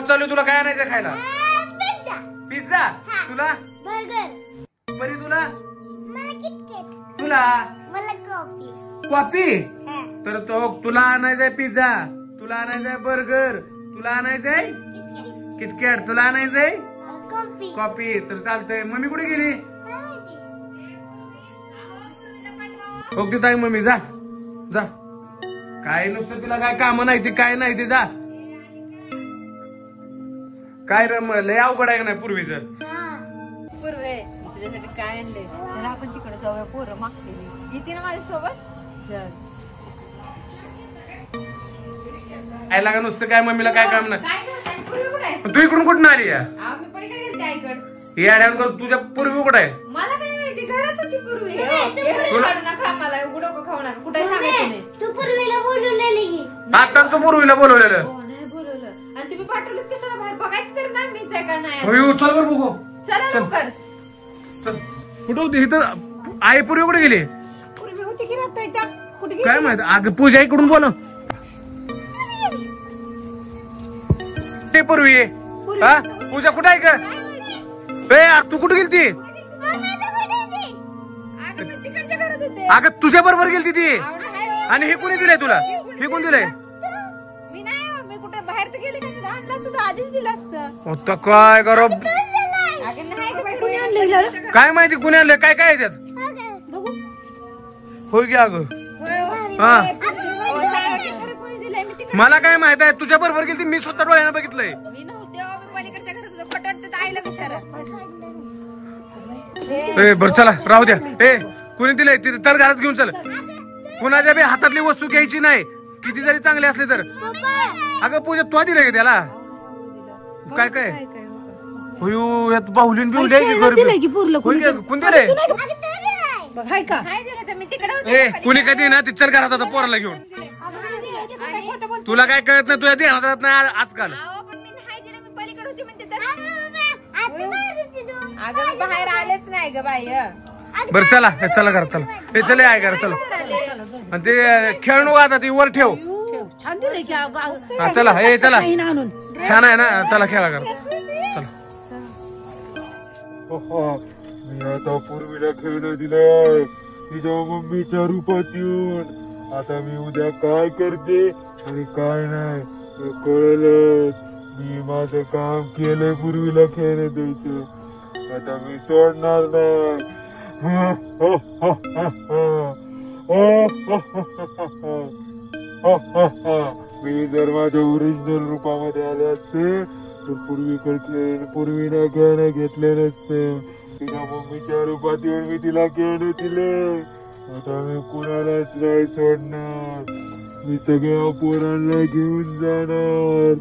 गावात चालू तुला काय आणायचं खायला? पिझ्झा. पिझ्झा. तुला? बर्गर. परी तुला? मला किटकॅट. तुला? मला कॉफी. कॉफी. हा. तर तो तुला आणायचंय पिझ्झा, तुला आणायचंय बर्गर, तुला आणायचंय किटकॅट, तुला आणायचंय कॉफी. कॉफी. तर चालतंय. मम्मी कुठे गेली? ओके ताई मम्मी जा जा. काय नुसतं तिला काय काम नाही ती काय नाही ती जा. काय लय अवघड आहे का नाही पूर्वीच? पूर्वे तुझ्यासाठी काय आणले? चला आपण तिकडे जाऊया, पोरं मागते येते ना माझ्यासोबत. चल. काय लागा नुसतं काय मम्मीला काय काम नाही. काय करताय? पूर्वी कुठे आहे? तू इकडून कुठून आली या? आम्ही पलीकडे गेलते आईकड. हे अड्यावर तुझ्या पूर्वी कुठे आहे? मला काय माहिती, घरात होती पूर्वी. काढू नका मला, डोकं खाऊ नका. कुठे सांगायचं नाही. तू पूर्वीला बोलवलेली की? आता तू पूर्वीला बोलवलेलं. हो नाही बोलवलं. आणि तुम्ही पाठवलीत कशाला बाहेर? बघायचं तर ना मीच आहे का नाही. होय चल बरं बघू. चला लवकर. चल. कुठं होती इथं? आई पूर्वी कुठे गेली? पूर्वी होती की राहता इथं? कुठे गेली? काय माहिती. अगं पूजा इकडून बोल. ते पूर्वी हा पूजा कुठे आहे का? तू कुठे गेली ती? अगं मी तिकडच्या घरात होते. अगं तुझ्या बरोबर गेली ती. आवड नाही हो. आणि हे कोणी दिलंय तुला? हे कोण दिलंय? मी नाही हो, मी कुठे बाहेर तर गेले का? तुला आणलं असतं तर आधीच दिलं असतं. आता काय करो अगं नाही गं बाई, कोणी आणलं? काय माहिती कुणी आणलंय काय काय आहे त्यात? बघू. होय की अगं होय हो. हा हो, सांगा की खरं कोणी दिलंय? मी तिकडे मला काय माहित आहे तुझ्या बरोबर गेली मी स्वतः डोळ्यानं बघितलंय. मी नव्हते हो, मी पलीकडच्या घरात होते. खोटं वाटतं तर आईला विचारा. ए बर चला राहू द्या. ए कुणी दिलंय ते चल घरात घेऊन चल. कुणाच्या बी हातातली वस्तू घ्यायची नाही किती जरी चांगली असली तर. अगं पूजा तू दिलंय का त्याला? काय काय होय यात बाहुलीन बिहुली आहे की घर कोण दिलंय? बघ हाय का? हाय दिलं तर मी तिकडे होते. ए कुणी कधी ना ती चल घरात आता पोराला घेऊन. तुला काय कळत नाही तुझ्या ध्यानात राहत नाही आजकाल. अहो, पण मी नाही दिलं, मी पलीकडे होती म्हणते तर. अगं मी बाहेर आलेच नाही ग बाई. बर चला चला घरात चला. हे चले आहे घरात चला. आणि ते खेळ नको आता ती वर ठेव. छान दिलंय की हा चला हे चला छान आहे ना चला खेळा घरात चला. मी आता पूर्वीला खेळणं दिलंय तिच्या मम्मीच्या रूपात येऊन. आता मी उद्या काय करते आणि काय नाही हे कळलंच. मी माझं काम केलंय पूर्वीला खेळणं द्यायचं. आता मी सोडणार नाही. मी जर माझ्या ओरिजिनल रूपामध्ये आले असते तर पूर्वीनं खेळणं घेतलं नसतं. तिच्या मम्मीच्या रूपात येऊन मी तिला खेळणं दिले. आता मी कुणालाच नाही सोडणार. मी सगळ्या पोरांना घेऊन जाणार.